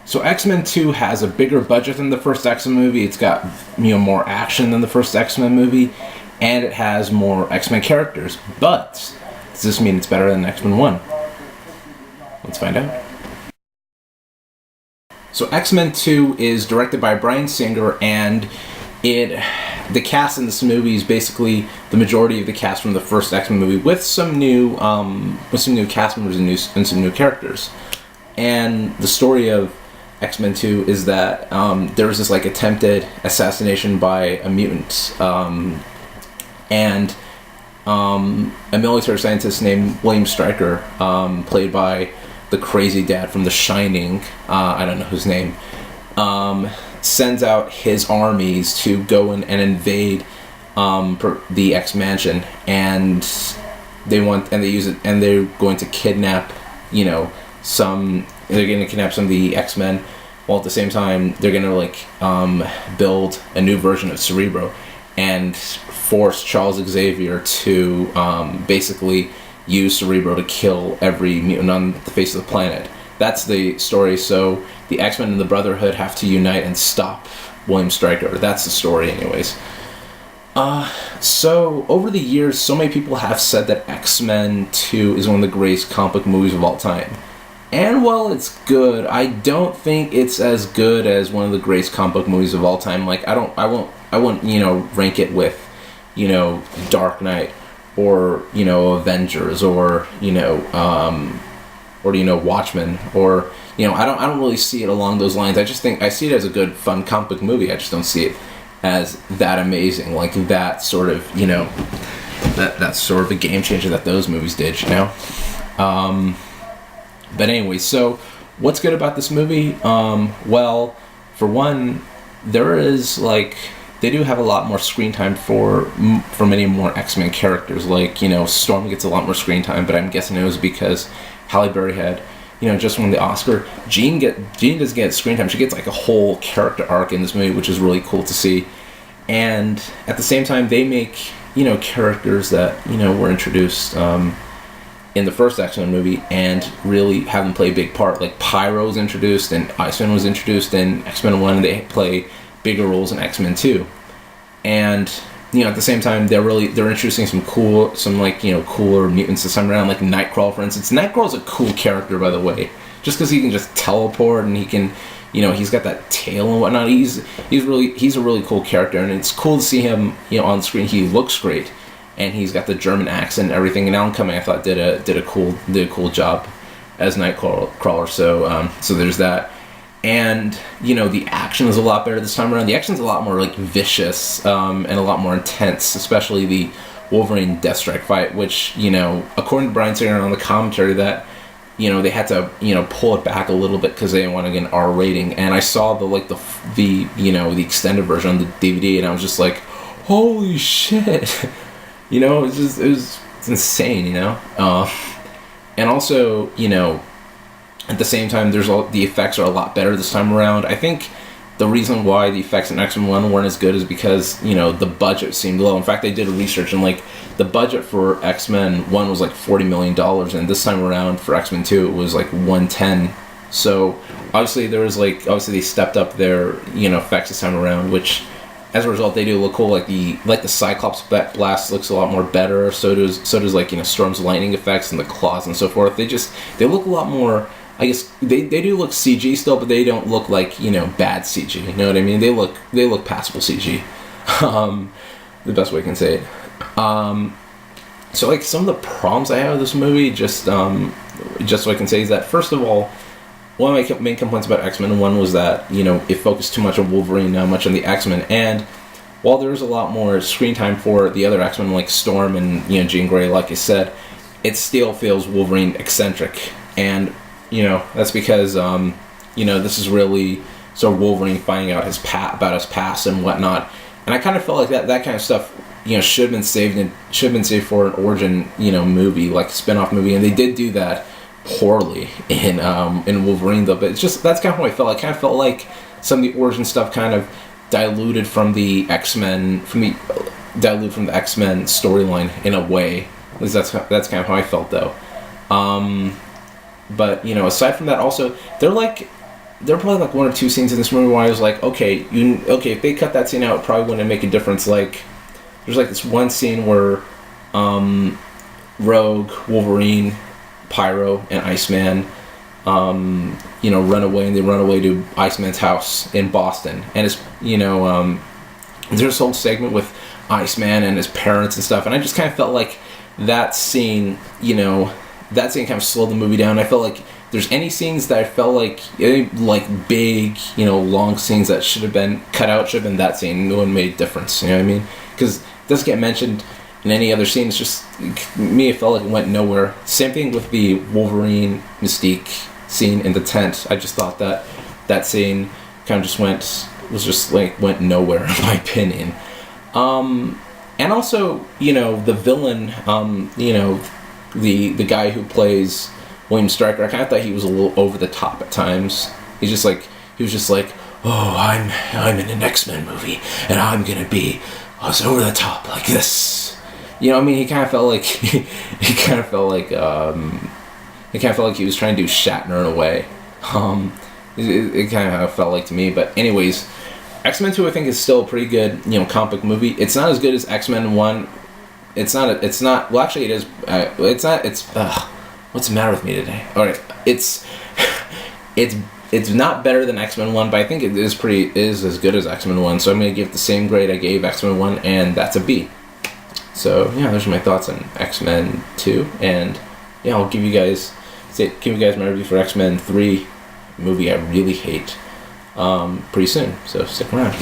So X-Men 2 has a bigger budget than the first X-Men movie. It's got more action than the first X-Men movie, and it has more X-Men characters. But does this mean it's better than X-Men 1? Let's find out. So X-Men 2 is directed by Bryan Singer, and the cast in this movie is basically the majority of the cast from the first X-Men movie, with some new cast members and some new characters. And the story of X-Men 2 is that there was this attempted assassination by a mutant, and a military scientist named William Stryker, played by the crazy dad from The Shining, I don't know his name, sends out his armies to go and invade the X Mansion, and they're going to kidnap, they're going to kidnap some of the X-Men, while at the same time they're going to build a new version of Cerebro and force Charles Xavier to basically use Cerebro to kill every mutant on the face of the planet. That's the story. So the X-Men and the Brotherhood have to unite and stop William Stryker. That's the story anyways. So over the years, so many people have said that X-Men 2 is one of the greatest comic book movies of all time. And while it's good, I don't think it's as good as one of the greatest comic book movies of all time. I won't rank it with, Dark Knight, or Avengers, or Watchmen, or I don't really see it along those lines. I just think I see it as a good, fun comic book movie. I just don't see it as that amazing, that sort of that's sort of a game changer that those movies did. But anyway, so what's good about this movie? Well, for one, there is they do have a lot more screen time for many more X-Men characters. Storm gets a lot more screen time, but I'm guessing it was because Halle Berry had, just won the Oscar. Jean doesn't get screen time. She gets a whole character arc in this movie, which is really cool to see. And at the same time, they make, characters that, were introduced in the first X-Men movie and really have them play a big part. Pyro was introduced, and Iceman was introduced in X-Men 1, and they play bigger roles in X-Men 2. And at the same time, they're introducing some cooler mutants this time around, like Nightcrawler, for instance. Nightcrawler's a cool character, by the way, just because he can just teleport and he can, he's got that tail and whatnot. He's a really cool character, and it's cool to see him, on the screen. He looks great, and he's got the German accent and everything. And Alan Cumming, I thought, did a cool job as Nightcrawler. So there's that. And the action is a lot better this time around. The action's a lot more vicious and a lot more intense, especially the Wolverine Deathstrike fight, which according to Bryan Singer on the commentary, that they had to pull it back a little bit because they didn't want to get an R rating. And I saw the extended version on the DVD, and I was just like, holy shit. It's insane. And also at the same time, the effects are a lot better this time around. I think the reason why the effects in X-Men 1 weren't as good is because, the budget seemed low. In fact, they did a research, and, the budget for X-Men 1 was, $40 million, and this time around for X-Men 2, it was, 110. So, obviously, they stepped up their, effects this time around, which, as a result, they do look cool. The Cyclops blast looks a lot more better. So does Storm's lightning effects and the claws and so forth. They look a lot more. I guess they do look CG still, but they don't look bad CG. You know what I mean? They look passable CG. The best way I can say it. So some of the problems I have with this movie, just so I can say, is that first of all, one of my main complaints about X-Men 1 was that it focused too much on Wolverine, not much on the X-Men. And while there's a lot more screen time for the other X-Men like Storm and Jean Grey, like I said, it still feels Wolverine eccentric. And that's because, this is really sort of Wolverine finding out about his past and whatnot. And I kind of felt like that kind of stuff, should have been saved for an origin, movie, like a spin-off movie. And they did do that poorly in Wolverine, though. But that's kind of how I felt. I kind of felt like some of the origin stuff kind of diluted from the X-Men, from the X-Men storyline in a way. At least that's kind of how I felt, though. But aside from that, also they're there were probably like one or two scenes in this movie where I was like, okay, if they cut that scene out, it probably wouldn't make a difference. Like, there's like this one scene where Rogue, Wolverine, Pyro, and Iceman, run away, and they run away to Iceman's house in Boston, and it's there's this whole segment with Iceman and his parents and stuff, and I just kind of felt like that scene, that scene kind of slowed the movie down. I felt like there's any scenes that I felt like big, long scenes that should have been cut out, should have been that scene. No one made a difference. You know what I mean? Because it doesn't get mentioned in any other scene. It's just, me, it felt like it went nowhere. Same thing with the Wolverine Mystique scene in the tent. I just thought that scene kind of just went nowhere, in my opinion. And also, the villain, the guy who plays William Stryker, I kind of thought he was a little over the top at times. He was just like, oh, I'm in an X-Men movie, and I'm gonna be over the top like this. He kind of felt like he kind of felt like he was trying to do Shatner in a way. It kind of felt like to me, but anyways, X-Men 2 I think is still a pretty good comic book movie. It's not as good as X-Men 1. It's not. Well, actually, it is. It's not. What's the matter with me today? All right, it's not better than X-Men 1, but I think it is as good as X-Men 1. So I'm gonna give it the same grade I gave X-Men 1, and that's a B. So yeah, those are my thoughts on X-Men 2, and yeah, I'll give you guys my review for X-Men 3, movie I really hate, pretty soon. So stick around.